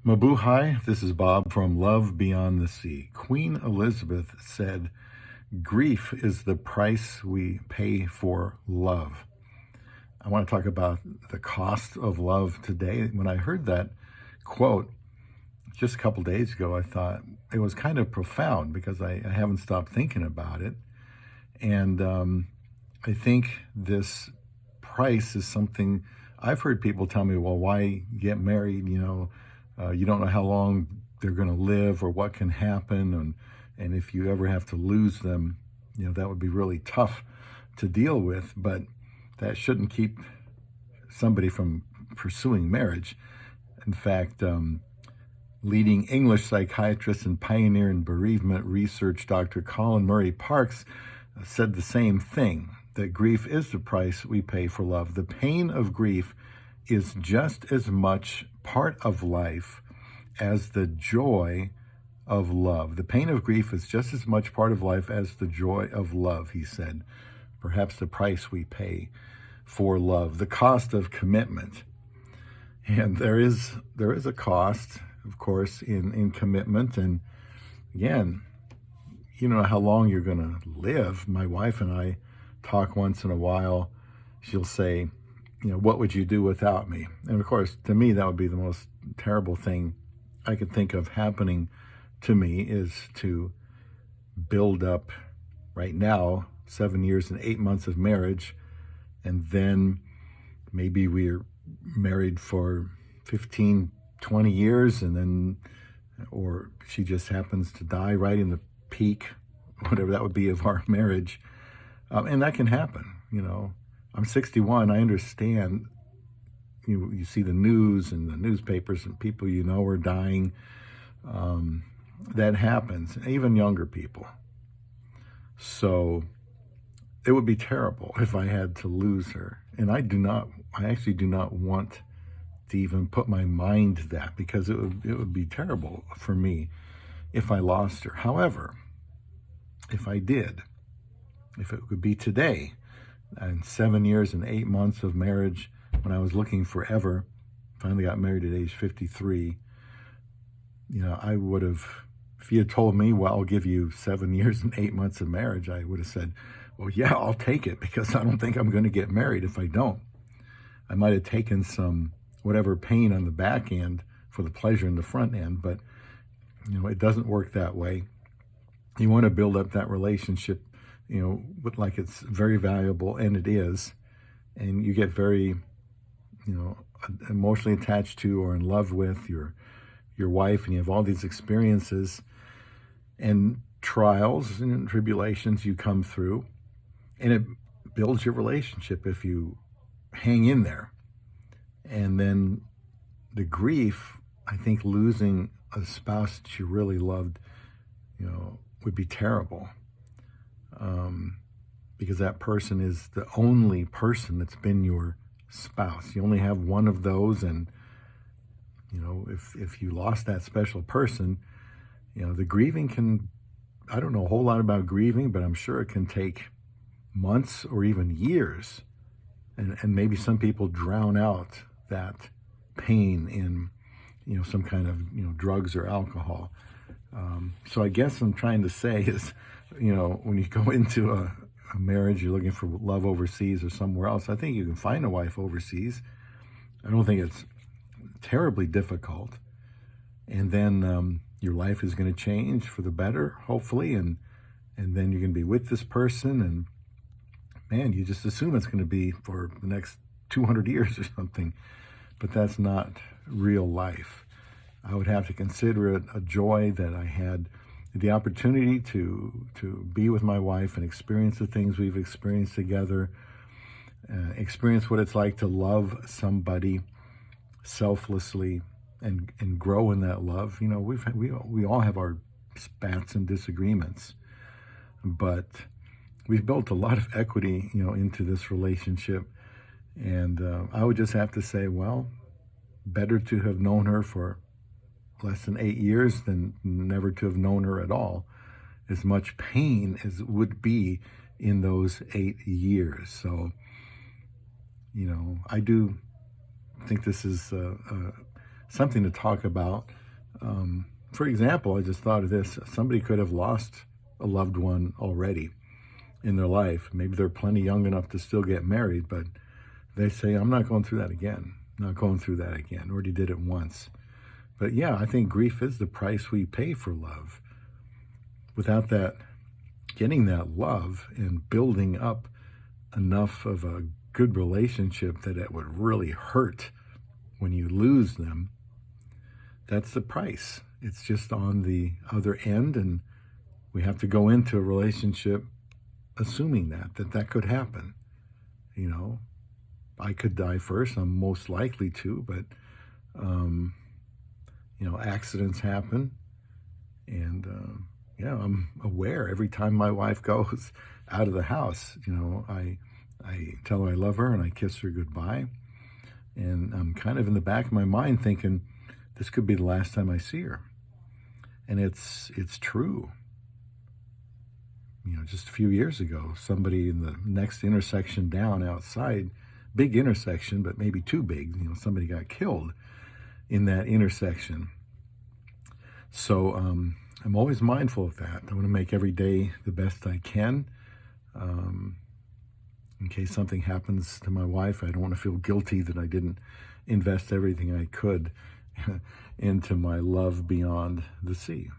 Mabuhay, this is Bob from Love Beyond the Sea. Queen Elizabeth said, "Grief is the price we pay for love." I want to talk about the cost of love today. When I heard that quote just a couple days ago, I thought it was kind of profound because I haven't stopped thinking about it. And I think this price is something I've heard people tell me, well, why get married? You don't know how long they're going to live or what can happen. And if you ever have to lose them, that would be really tough to deal with. But that shouldn't keep somebody from pursuing marriage. In fact, leading English psychiatrist and pioneer in bereavement research, Dr. Colin Murray Parks, said the same thing, that grief is the price we pay for love. The pain of grief is just as much part of life as the joy of love. The pain of grief is just as much part of life as the joy of love, he said. Perhaps the price we pay for love, the cost of commitment. And there is a cost, of course, in commitment. And again, you don't know how long you're going to live. My wife and I talk once in a while. She'll say, what would you do without me? And of course, to me, that would be the most terrible thing I could think of happening to me, is to build up right now 7 years and 8 months of marriage, and then maybe we're married for 15, 20 years, and then, or she just happens to die right in the peak, whatever that would be, of our marriage. And that can happen. I'm 61. I understand. You see the news and the newspapers and people are dying. That happens, even younger people. So it would be terrible if I had to lose her. And I actually do not want to even put my mind to that, because it would be terrible for me if I lost her. However, if I did, if it could be today, and 7 years and 8 months of marriage, when I was looking forever, finally got married at age 53, I would have, if you had told me, well, I'll give you 7 years and 8 months of marriage, I would have said, well, yeah, I'll take it, because I don't think I'm going to get married if I don't. I might have taken some whatever pain on the back end for the pleasure in the front end, but it doesn't work that way. You want to build up that relationship, like it's very valuable, and it is, and you get very, emotionally attached to or in love with your wife, and you have all these experiences and trials and tribulations you come through, and it builds your relationship if you hang in there. And then the grief, I think losing a spouse that you really loved, would be terrible. Because that person is the only person that's been your spouse. You only have one of those, and if you lost that special person, the grieving can, I don't know a whole lot about grieving, but I'm sure it can take months or even years, and maybe some people drown out that pain in some kind of drugs or alcohol. So I guess I'm trying to say is, when you go into a marriage, you're looking for love overseas or somewhere else, I think you can find a wife overseas. I don't think it's terribly difficult. And then your life is going to change for the better, hopefully, and then you're going to be with this person, and man, you just assume it's going to be for the next 200 years or something. But that's not real life. I would have to consider it a joy that I had the opportunity to be with my wife and experience the things we've experienced together, experience what it's like to love somebody selflessly and grow in that love. We all have our spats and disagreements, but we've built a lot of equity, into this relationship. And I would just have to say, well, better to have known her for less than 8 years than never to have known her at all. As much pain as would be in those 8 years. So, I do think this is something to talk about. For example, I just thought of this. Somebody could have lost a loved one already in their life. Maybe they're plenty young enough to still get married, but they say, I'm not going through that again. Not going through that again. Already did it once. But yeah, I think grief is the price we pay for love. Without that, getting that love and building up enough of a good relationship that it would really hurt when you lose them, that's the price. It's just on the other end, and we have to go into a relationship assuming that could happen. You know, I could die first. I'm most likely to, but, accidents happen. And, I'm aware every time my wife goes out of the house, I tell her I love her and I kiss her goodbye. And I'm kind of in the back of my mind thinking, this could be the last time I see her. And it's true. Just a few years ago, somebody in the next intersection down outside, big intersection, but maybe too big, somebody got killed in that intersection. So I'm always mindful of that. I want to make every day the best I can. In case something happens to my wife, I don't want to feel guilty that I didn't invest everything I could into my love beyond the sea.